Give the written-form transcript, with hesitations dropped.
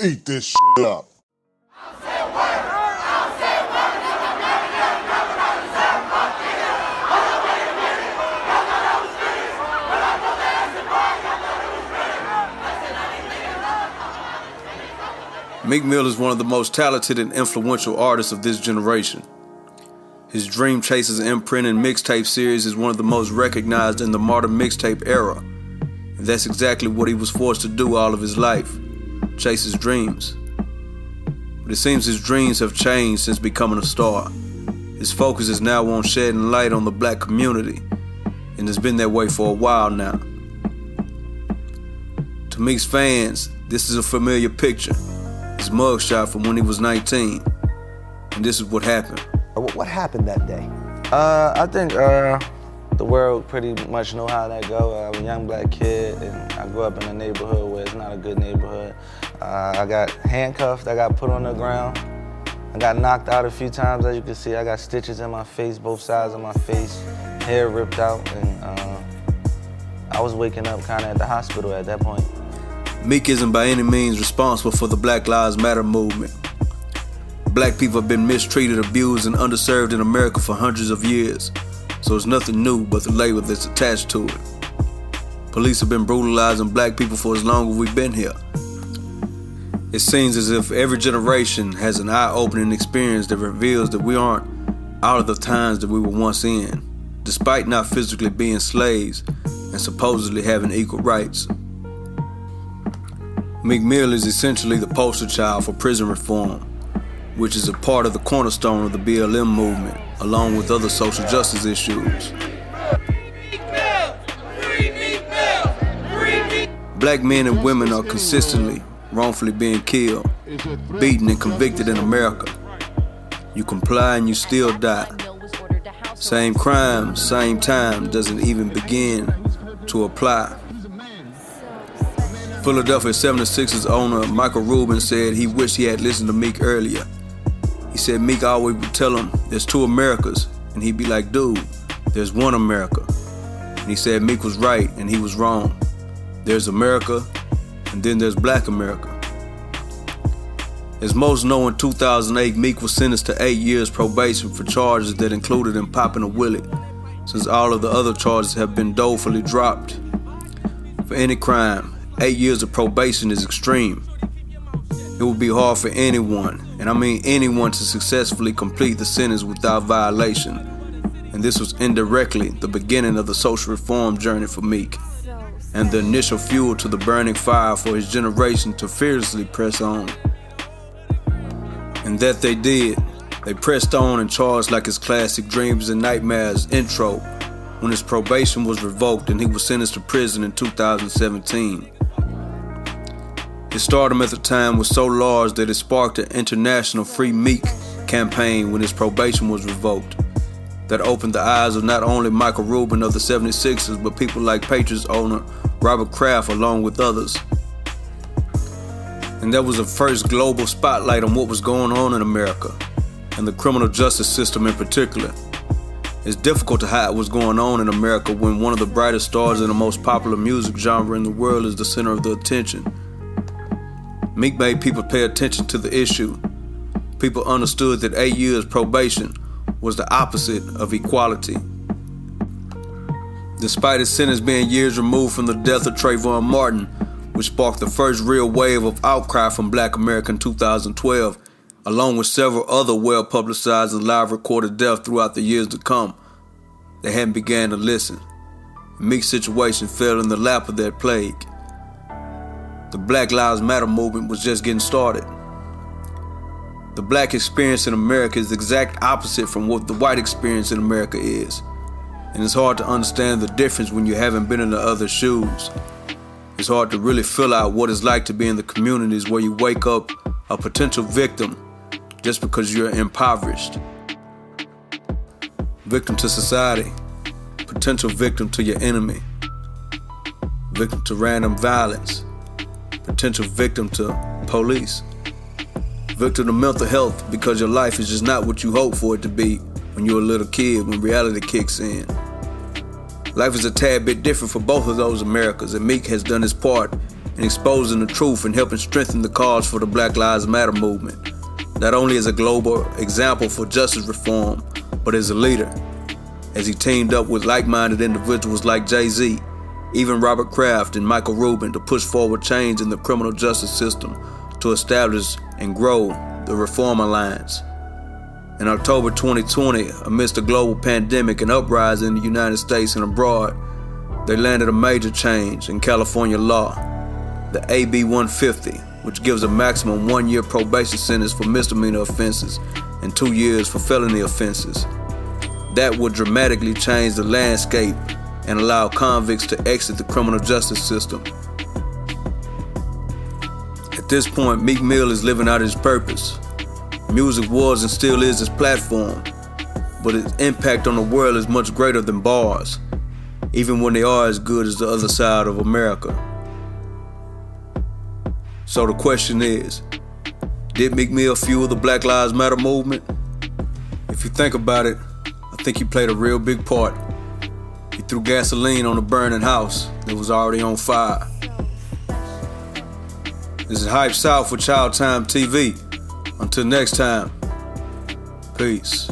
Eat this shit up. Micheal is one of the most talented and influential artists of this generation. His Dream Chasers imprint and mixtape series is one of the most recognized in the modern mixtape era. And that's exactly what he was forced to do all of his life, chase his dreams. But it seems his dreams have changed since becoming a star. His focus is now on shedding light on the black community, and it's been that way for a while now. To Meek's fans, this is a familiar picture. His mugshot from when he was 19. And this is what happened. What happened that day? I think the world pretty much know how that go. I'm a young black kid, and I grew up in a neighborhood where it's not a good neighborhood. I got handcuffed, I got put on the ground. I got knocked out a few times, as you can see. I got stitches in my face, both sides of my face, hair ripped out, and I was waking up kind of at the hospital at that point. Meek isn't by any means responsible for the Black Lives Matter movement. Black people have been mistreated, abused, and underserved in America for hundreds of years, so it's nothing new but the label that's attached to it. Police have been brutalizing black people for as long as we've been here. It seems as if every generation has an eye-opening experience that reveals that we aren't out of the times that we were once in, despite not physically being slaves and supposedly having equal rights. Micheal is essentially the poster child for prison reform, which is a part of the cornerstone of the BLM movement, along with other social justice issues. Black men and women are consistently, wrongfully being killed, beaten, and convicted in America. You comply and you still die. Same crime, same time doesn't even begin to apply. Philadelphia 76ers owner Micheal Rubin said he wished he had listened to Meek earlier. He said Meek always would tell him, there's two Americas, and he'd be like, dude, there's one America. And he said Meek was right and he was wrong. There's America, and then there's Black America. As most know, in 2008, Meek was sentenced to 8 years probation for charges that included him popping a willie, since all of the other charges have been dolefully dropped. For any crime, 8 years of probation is extreme. It would be hard for anyone, and I mean anyone, to successfully complete the sentence without violation. And this was indirectly the beginning of the social reform journey for Meek, and the initial fuel to the burning fire for his generation to fearlessly press on. And that they did. They pressed on and charged like his classic Dreams and Nightmares intro when his probation was revoked and he was sentenced to prison in 2017. His stardom at the time was so large that it sparked an international Free Meek campaign when his probation was revoked, that opened the eyes of not only Micheal Rubin of the 76ers, but people like Patriots owner Kraft, along with others. And that was the first global spotlight on what was going on in America, and the criminal justice system in particular. It's difficult to hide what's going on in America when one of the brightest stars in the most popular music genre in the world is the center of the attention. Meek made people pay attention to the issue. People understood that 8 years probation was the opposite of equality. Despite his sentence being years removed from the death of Trayvon Martin, which sparked the first real wave of outcry from Black America in 2012, along with several other well-publicized and live-recorded deaths throughout the years to come, they hadn't began to listen. Meek's situation fell in the lap of that plague. The Black Lives Matter movement was just getting started. The black experience in America is the exact opposite from what the white experience in America is. And it's hard to understand the difference when you haven't been in the other shoes. It's hard to really fill out what it's like to be in the communities where you wake up a potential victim just because you're impoverished. Victim to society, potential victim to your enemy, victim to random violence, potential victim to police, victim to mental health because your life is just not what you hope for it to be when you're a little kid, when reality kicks in. Life is a tad bit different for both of those Americas, and Meek has done his part in exposing the truth and helping strengthen the cause for the Black Lives Matter movement, not only as a global example for justice reform, but as a leader, as he teamed up with like-minded individuals like Jay-Z, even Robert Kraft and Micheal Rubin to push forward change in the criminal justice system to establish and grow the Reform Alliance. In October 2020, amidst a global pandemic and uprising in the United States and abroad, they landed a major change in California law, the AB 150, which gives a maximum 1-year probation sentence for misdemeanor offenses and 2 years for felony offenses. That would dramatically change the landscape and allow convicts to exit the criminal justice system. At this point, Meek Mill is living out his purpose. Music was and still is his platform, but its impact on the world is much greater than bars, even when they are as good as the other side of America. So the question is, did Meek Mill fuel the Black Lives Matter movement? If you think about it, I think he played a real big part. He threw gasoline on a burning house that was already on fire. This is Hype South for Child Time TV. Until next time, peace.